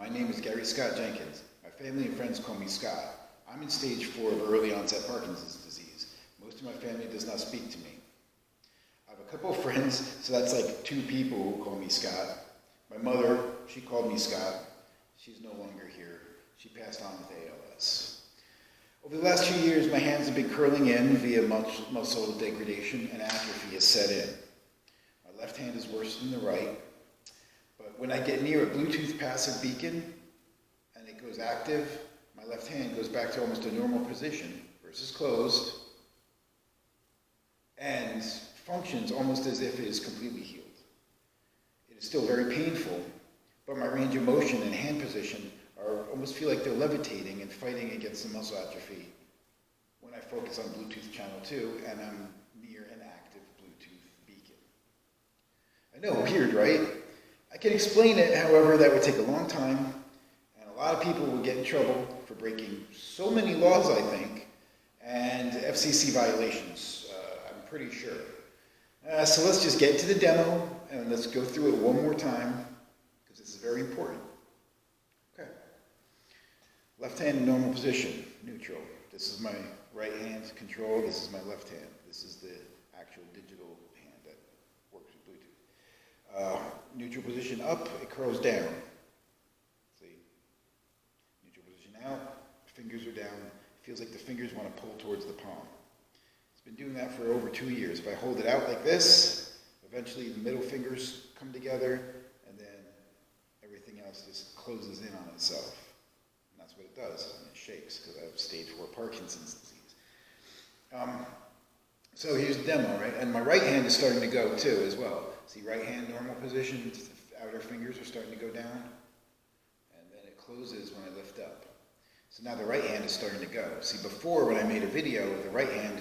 My name is Gary Scott Jenkins. My family and friends call me Scott. I'm in stage 4 of early onset Parkinson's disease. Most of my family does not speak to me. I have a couple of friends, so that's like 2 people who call me Scott. My mother, she called me Scott. She's no longer here. She passed on with ALS. Over the last few years, my hands have been curling in via muscle degradation, and atrophy has set in. My left hand is worse than the right, but when I get near a Bluetooth passive beacon and it goes active, my left hand goes back to almost a normal position versus closed and functions almost as if it is completely healed. It is still very painful, but my range of motion and hand position almost feel like they're levitating and fighting against the muscle atrophy when I focus on Bluetooth channel 2 and I'm near an active Bluetooth beacon. I know, weird, right? I can explain it, however, that would take a long time, and a lot of people would get in trouble for breaking so many laws, I think, and FCC violations, I'm pretty sure. So let's just get into the demo, and let's go through it one more time, because this is very important. Okay. Left hand in normal position, neutral. This is my right hand control, this is my left hand. This is the actual digital hand that works with Bluetooth. Neutral position up, it curls down. See? Neutral position out, fingers are down. It feels like the fingers want to pull towards the palm. It's been doing that for over 2 years. If I hold it out like this, eventually the middle fingers come together, and then everything else just closes in on itself. And that's what it does, and it shakes, because I have stage 4 Parkinson's disease. So here's the demo, right? And my right hand is starting to go too, as well. See, right hand, normal position, the outer fingers are starting to go down, and then it closes when I lift up. So now the right hand is starting to go. See, before when I made a video, the right hand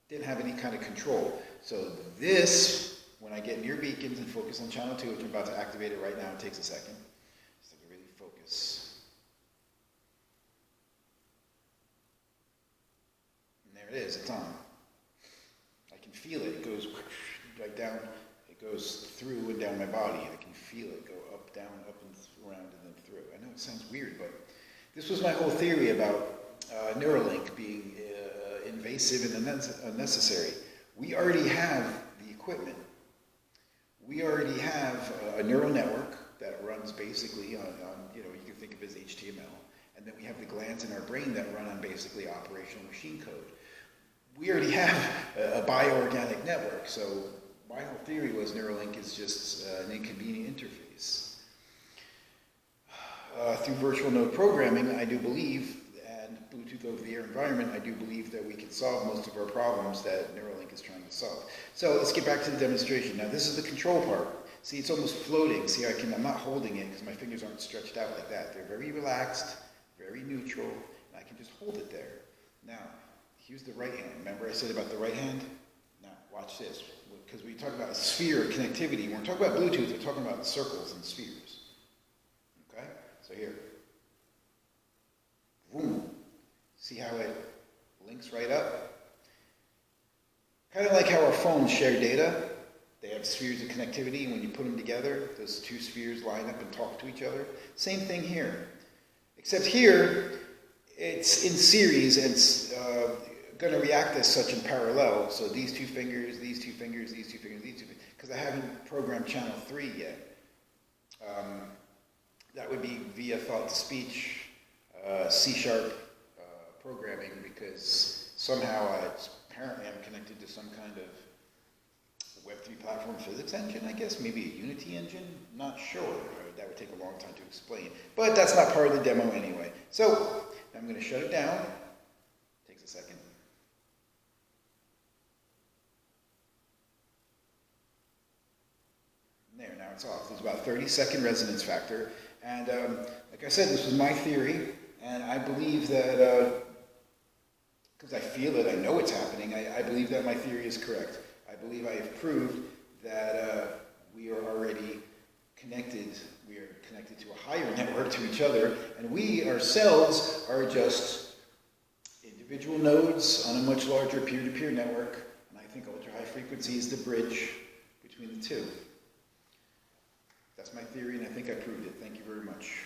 didn't have any kind of control. So this, when I get near beacons and focus on channel 2, which I'm about to activate it right now, it takes a second, so I can really focus. And there it is, it's on. I can feel it, it goes right down. Goes through and down my body. I can feel it go up, down, up and around, and then through. I know it sounds weird, but this was my whole theory about Neuralink being invasive and unnecessary. We already have the equipment. We already have a neural network that runs basically on you can think of it as HTML, and then we have the glands in our brain that run on basically operational machine code. We already have a bioorganic network, so my whole theory was Neuralink is just an inconvenient interface. Through virtual node programming, I do believe, and Bluetooth over-the-air environment, I do believe that we can solve most of our problems that Neuralink is trying to solve. So let's get back to the demonstration. Now this is the control part. See, it's almost floating. See, I'm not holding it because my fingers aren't stretched out like that. They're very relaxed, very neutral, and I can just hold it there. Now, here's the right hand. Remember I said about the right hand? Now, watch this. Because we talk about a sphere of connectivity. When we're talking about Bluetooth, we're talking about circles and spheres. Okay? So here. Boom. See how it links right up? Kind of like how our phones share data. They have spheres of connectivity, and when you put them together, those 2 spheres line up and talk to each other. Same thing here. Except here, it's in series, and it's going to react as such in parallel. So these 2 fingers, these 2 fingers, these 2 fingers, these 2 fingers, because I haven't programmed channel 3 yet. That would be via thought-to-speech, C# programming, because somehow apparently I'm connected to some kind of Web3 platform physics engine, I guess, maybe a Unity engine, not sure. That would take a long time to explain. But that's not part of the demo anyway. So I'm going to shut it down. Takes a second. Now it's off. There's about 30-second resonance factor. And like I said, this was my theory. And I believe that, because I feel it, I know it's happening, I believe that my theory is correct. I believe I have proved that we are already connected. We are connected to a higher network to each other. And we ourselves are just individual nodes on a much larger peer-to-peer network. And I think ultra-high frequency is the bridge between the two. That's my theory, and I think I proved it. Thank you very much.